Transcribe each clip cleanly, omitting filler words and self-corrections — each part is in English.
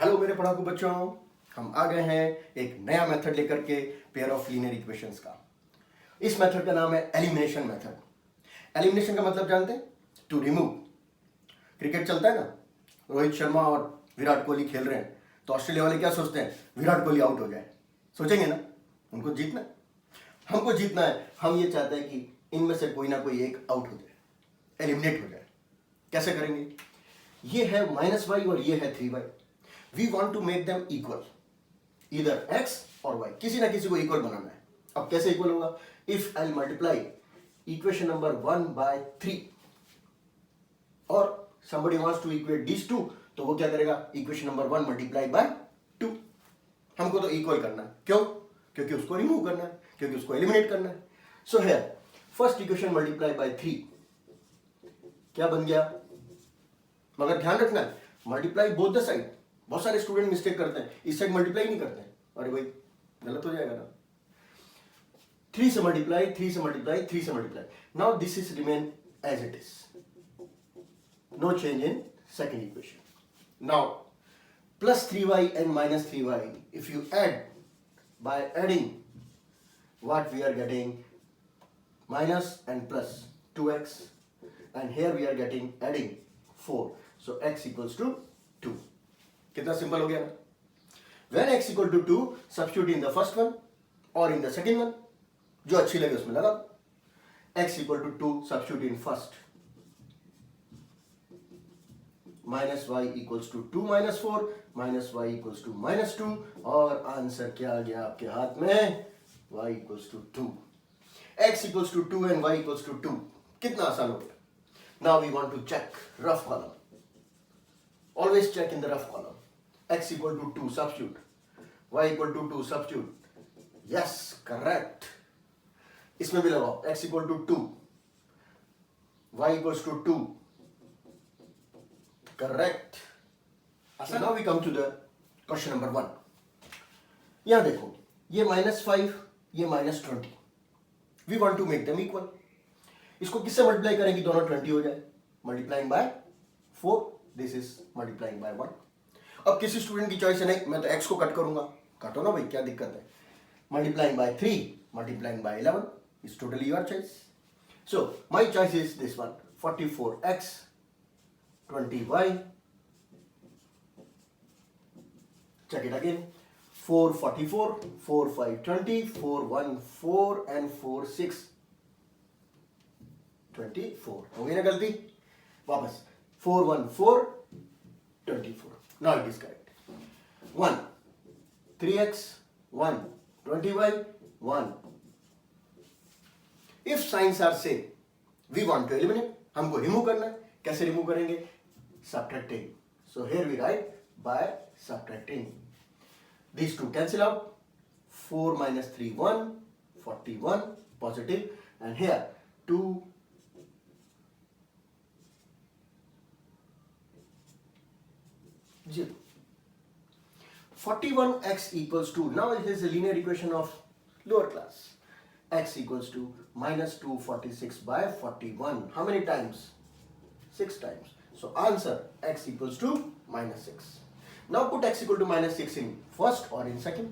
Hello मेरे पढ़ाकू बच्चों, हम आ गए हैं एक नया मेथड लेकर के पेयर ऑफ लीनियर इक्वेशंस का। इस मेथड का नाम है एलिमिनेशन मेथड। एलिमिनेशन का मतलब जानते हैं? To remove. क्रिकेट चलता है ना, रोहित शर्मा और विराट कोहली खेल रहे हैं तो ऑस्ट्रेलिया वाले क्या सोचते हैं? विराट कोहली आउट हो जाए। सोचेंगे ना, उनको जीतना है, हमको जीतना है। हम ये चाहते हैं कि इनमें से कोई ना कोई एक आउट हो जाए, एलिमिनेट हो जाए। कैसे करेंगे? ये है -y और ये है 3y। We want to make them equal, इधर x और y, किसी ना किसी को इक्वल बनाना है। अब कैसे इक्वल होगा? If I multiply equation number 1 by 3 और somebody wants to equate these two, तो वो क्या करेगा? Equation number 1 multiply by 2। हमको तो इक्वल करना है। क्यों? क्योंकि उसको रिमूव करना है, क्योंकि उसको एलिमिनेट करना है। So here first equation multiply by 3 क्या बन गया? मगर ध्यान रखना है, मल्टीप्लाई बोथ द साइड। बहुत सारे स्टूडेंट मिस्टेक करते हैं, इस साइड मल्टीप्लाई नहीं करते हैं। अरे भाई गलत हो जाएगा ना। 3 से मल्टीप्लाई, 3 से मल्टीप्लाई, 3 से multiply. Now this is remain as it is, no change in second equation. Now plus 3y and minus 3y, if you add, by adding what we are getting, minus and plus 2x, and here we are getting adding 4, so x equals to 2। कितना simple हो गया ना? When x equal to 2, substitute in the first one or in the second one, जो अच्छी लगे उसमें लगा। x equal to 2 substitute in first, minus y equals to 2 minus 4, minus y equals to minus 2, और answer क्या आ गया आपके हाथ में? y equals to 2, x equals to 2 and y equals to 2। कितना आसान हो गया। Now we want to check rough column. Always check in the rough column. x equal to 2 substitute, y equal to 2 substitute, yes correct। इसमें भी लगाओ, x equal to 2, y equals to 2, correct। So now we come to the question number 1। यहां देखो, ये -5, ये -20, we want to make them equal। इसको किससे multiply करेंगे? दोनों 20 हो जाए। Multiplying by 4, this is multiplying by 1। अब किसी स्टूडेंट की चॉइस है, नहीं मैं तो x को कट करूंगा, काटो ना भाई, क्या दिक्कत है। Multiplying by 3, multiplying by 11 is totally your choice. So my choice is this one, 44x 20y, check it again, 4 44, 4 5 20, 4 1 4 and 4 6 24। हो गई ना गलती? वापस 4 1 4 24। now it is correct। 1 3x 1 20y 1। if signs are same, we want to eliminate, हमको remove करना है। कैसे remove करेंगे? subtracting। so here we write by subtracting। these two cancel out, 4 minus 3 1, 41 positive, and here 2 0। 41x equals to, now it is a linear equation of lower class, x equals to -246 by 41। how many times? 6 times। so answer x equals to -6। now put x equal to -6 in first or in second।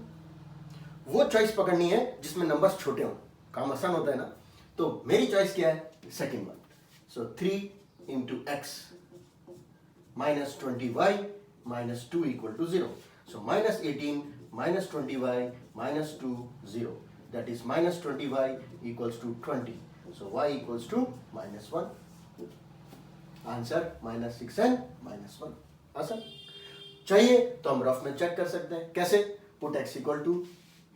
वो choice पकड़नी है जिसमें numbers छोटे हों, काम आसान होता है ना। तो मेरी चॉइस क्या है? Second one. So 3 into x minus 20y minus 2 equal to 0। so -18 minus 20y minus 2 0, that is minus 20y equals to 20। so y equals to -1। Answer -6 and -1। आसान चाहिए तो हम रफ में चेक कर सकते हैं। कैसे? Put x equal to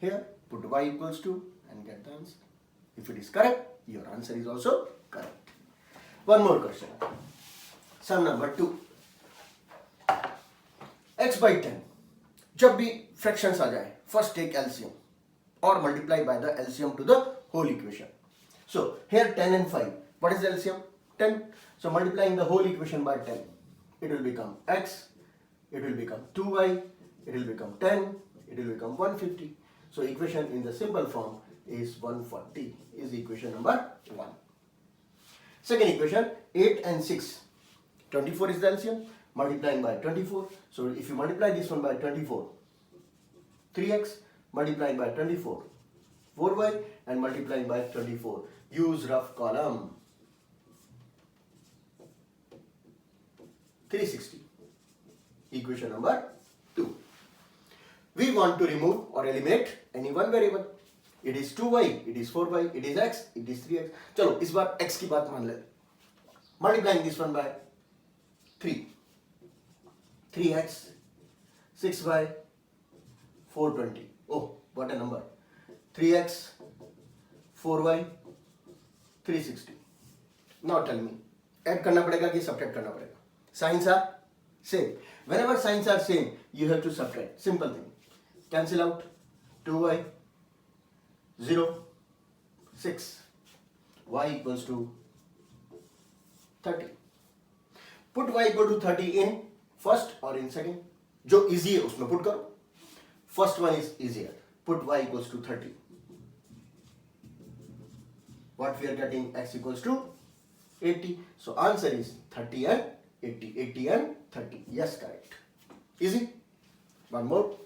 here, put y equals to, and get the answer। if it is correct, your answer is also correct। one more question, sum number 2। x by 10, जब भी fractions आ जाए, first take LCM और multiply by the LCM to the whole equation. so here 10 and 5, what is the LCM? 10। so multiplying the whole equation by 10, it will become x, it will become 2y, it will become 10, it will become 150। so equation in the simple form is 140 is equation number 1। second equation, 8 and 6, 24 is the LCM, multiplying by 24. So if you multiply this one by 24, 3x, multiplying by 24, 4y, and multiplying by 24. Use rough column. 360. Equation number 2. We want to remove or eliminate any one variable. It is 2y, it is 4y, it is x, it is 3x. चलो इस बार x की बात मान ले. Multiplying this one by 3. 3x, 6y, 420. Oh, what a number. 3x, 4y, 360. Now tell me, add करना पड़ेगा कि subtract करना पड़ेगा? Signs are same. Whenever signs are same, you have to subtract. Simple thing. Cancel out. 2y, 0, 6. Y equals to 30. Put y equal to 30 in first or in second. जो easy है उसमें put करो. First one is easier. Put y equals to 30. What we are getting, x equals to 80. So answer is 30 and 80. 80 and 30. Yes, correct. Easy. One more.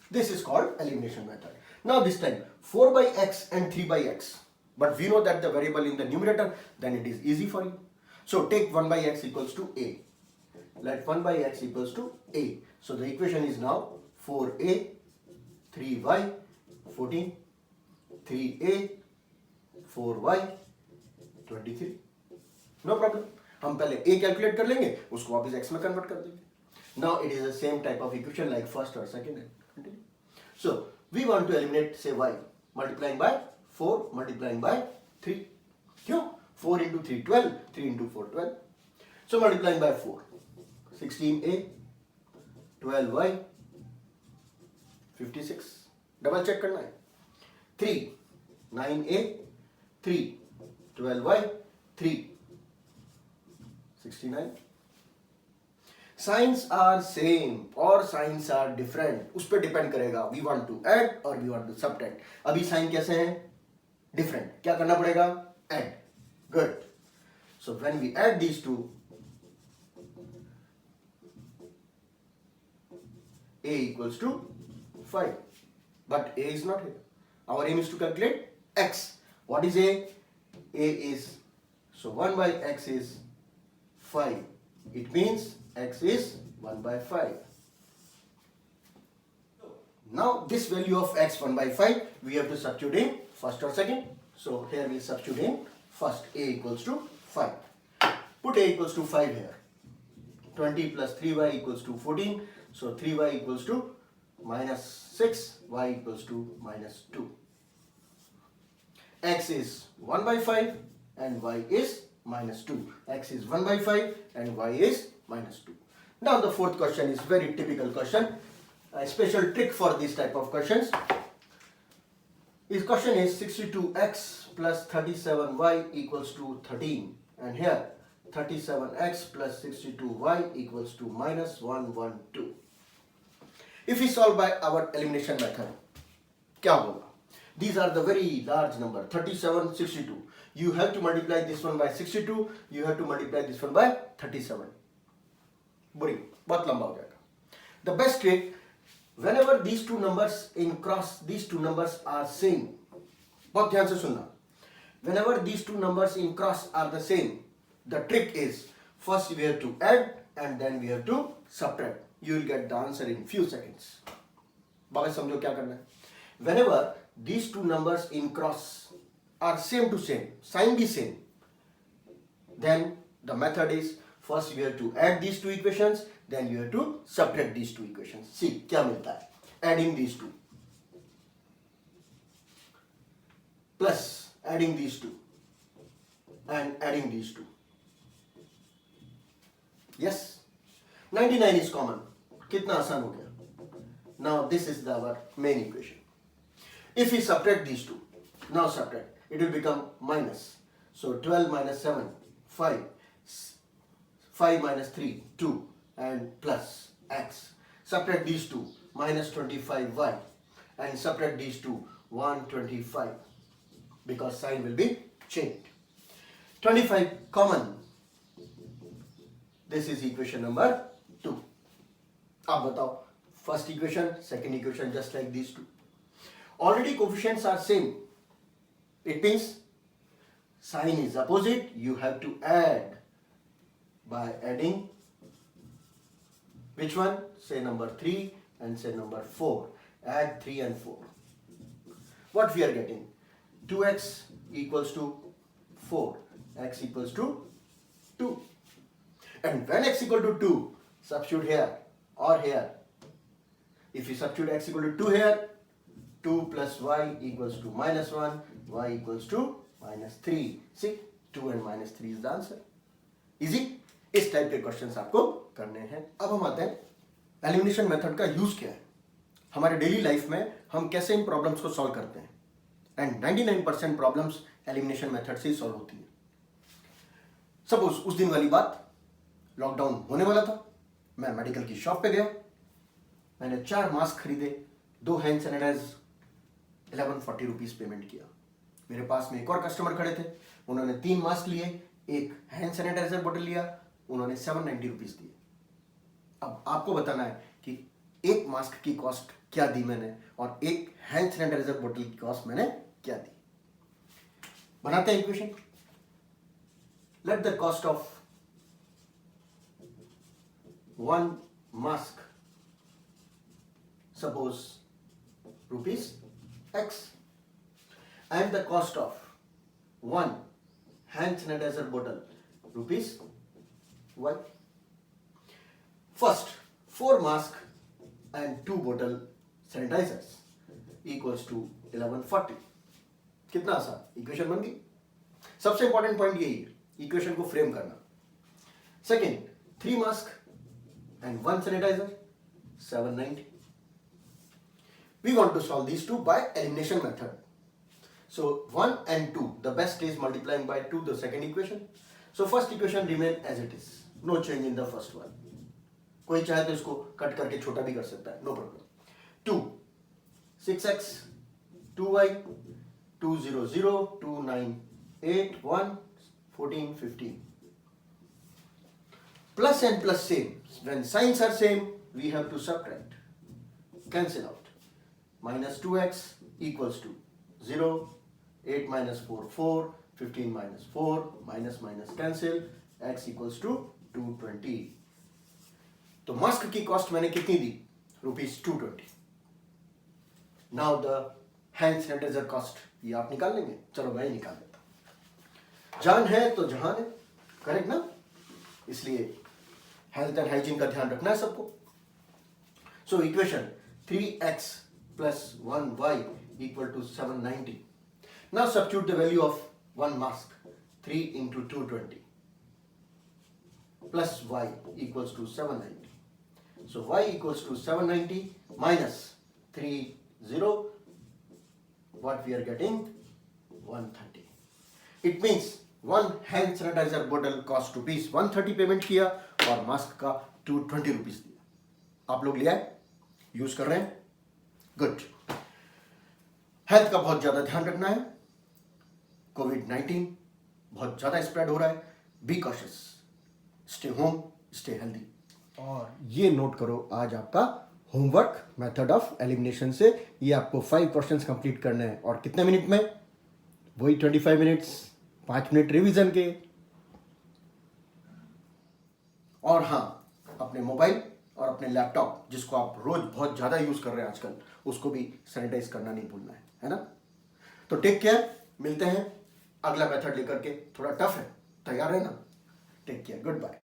This is called elimination method. Now this time 4 by x and 3 by x. But we know that the variable in the numerator, then it is easy for you. So take 1 by x equals to a. Let 1 by x equals to a. So the equation is now 4a, 3y, 14, 3a, 4y, 23. No problem. हम पहले a calculate कर लेंगे, उसको वापस x में convert कर देंगे. Now it is the same type of equation like first or second. Continue. So we want to eliminate say y, multiplying by 4, multiplying by 3. क्यों? 4 into 3 12, 3 into 4 12. So multiplying by 4, 16a, 12y, 56. Double check करना है. 3, 9a, 3, 12y, 3, 69. Signs are same or signs are different. उस पर depend करेगा. We want to add or we want to subtract. अभी sign कैसे हैं? Different. क्या करना पड़ेगा? Add. Good. So when we add these two, a equals to 5. But a is not here. Our aim is to calculate x. What is a? A is, so 1 by x is 5. It means x is 1 by 5. Now this value of x 1 by 5 we have to substitute in first or second. So here we substitute in first. A equals to 5. Put a equals to 5 here. 20 plus 3y equals to 14. So 3y equals to minus 6. Y equals to minus 2. X is 1 by 5 and y is minus 2. X is 1 by 5 and y is minus 2. Now the fourth question is very typical question. A special trick for this type of questions. This question is 62x plus 37y equals to 13. And here 37x plus 62y equals to minus 112. If we solve by our elimination method, क्या होगा? These are the very large number, 37, 62. You have to multiply this one by 62. You have to multiply this one by 37. बुरी, बहुत लंबा हो जाएगा. The best trick, whenever these two numbers in cross, these two numbers are same. बहुत ध्यान से सुनना. Whenever these two numbers in cross are the same, the trick is first we have to add and then we have to subtract. You will get the answer in few seconds. बाकी समझो क्या करना है. Whenever these two numbers in cross are same to same, sign be same, then the method is first you have to add these two equations, then you have to subtract these two equations. See क्या मिलता है. Adding these two plus adding these two and adding these two. Yes, 99 is common. कितना आसान हो गया. Now this is our main equation. If we subtract these two, now subtract, it will become minus. So 12 minus 7, 5, 5 minus 3, 2, and plus x. Subtract these two, minus 25y, and subtract these two, 125, because sign will be changed. 25 common. This is equation number 2. अब बताओ, first equation, second equation, just like these two. Already coefficients are same. It means sign is opposite, you have to add by adding which one? Say number 3 and say number 4. Add 3 and 4. What we are getting? 2x equals to 4. X equals to 2. And when x equal to 2, substitute here or here. If you substitute x equal to 2 here, 2 plus y equals to minus 1, y equals to -3. See, 2 and -3 is the answer. Easy. इस type के questions आपको करने हैं. अब हम आते हैं elimination method का यूज क्या है. हमारे डेली लाइफ में हम कैसे इन प्रॉब्लम्स को सॉल्व करते हैं. एंड 99% प्रॉब्लम्स एलिमिनेशन मेथड से ही सॉल्व होती है. सपोज उस दिन वाली बात, लॉकडाउन होने वाला था, मैं मेडिकल की शॉप पे गया, मैंने 4 मास्क खरीदे, 2 हैंड सैनिटाइजर, 1140 रुपीज पेमेंट किया. मेरे पास में एक और कस्टमर खड़े थे, उन्होंने 3 मास्क लिए, एक हैंड सैनिटाइजर बोतल लिया, उन्होंने 790 रुपीज दिए. अब आपको बताना है कि एक मास्क की कॉस्ट क्या दी मैंने और एक हैंड सैनिटाइजर बोतल की कॉस्ट मैंने क्या दी. बनाते हैं equation. Let the cost of 1 mask suppose rupees X and the cost of 1 hand sanitizer bottle rupees Y. First, 4 mask and 2 bottle sanitizers equals to 1140. कितना आसान, इक्वेशन बन गई. सबसे इंपॉर्टेंट पॉइंट यही है, इक्वेशन को फ्रेम करना. Second, 3 mask and 1 sanitizer, 790. We want to solve these two by elimination method. So 1 and 2, the best is multiplying by 2 the second equation. So first equation remain as it is, no change in the first one. कोई चाहे तो इसको cut करके छोटा भी कर सकता है, no problem. 2, 6x, 2y, 2 0 0, 2 9 8 1 14 15. Plus and plus same. When signs are same, we have to subtract. Cancel out. Minus 2x equals to 0, 8 minus 4 4, 15 minus 4, minus minus cancel, x equals to 220. तो mask की cost मैंने कितनी दी? Rupees 220. Now the hand sanitizer cost, ये आप निकाल लेंगे. चलो मैं ही निकाल लेता. जान है तो जहान है, करेक्ट ना. इसलिए हेल्थ एंड हाइजीन का ध्यान रखना है सबको. So equation 3x plus 1y equal to 790. Now substitute the value of 1 mask, 3 into 220 plus y equals to 790. So y equals to 790 minus 30, what we are getting? 130. It means 1 hand sanitizer bottle cost rupees 130 payment किया और mask का 220 rupees दिया. आप लोग लिया है, use कर रहे हैं, गुड. हेल्थ का बहुत ज्यादा ध्यान रखना है. कोविड-19 बहुत ज्यादा स्प्रेड हो रहा है. Be cautious, stay home, stay healthy. और ये नोट करो, आज आपका होमवर्क मेथड ऑफ एलिमिनेशन से ये आपको 5 क्वेश्चंस कंप्लीट करने हैं. और कितने मिनट में? वही 25 मिनट्स, 5 मिनट रिवीजन के. और हाँ, अपने मोबाइल और अपने लैपटॉप, जिसको आप रोज बहुत ज्यादा यूज कर रहे हैं आजकल, उसको भी सैनिटाइज करना नहीं भूलना है ना. तो टेक केयर, मिलते हैं अगला मेथड लेकर के. थोड़ा टफ है, तैयार है ना. Take care, good bye.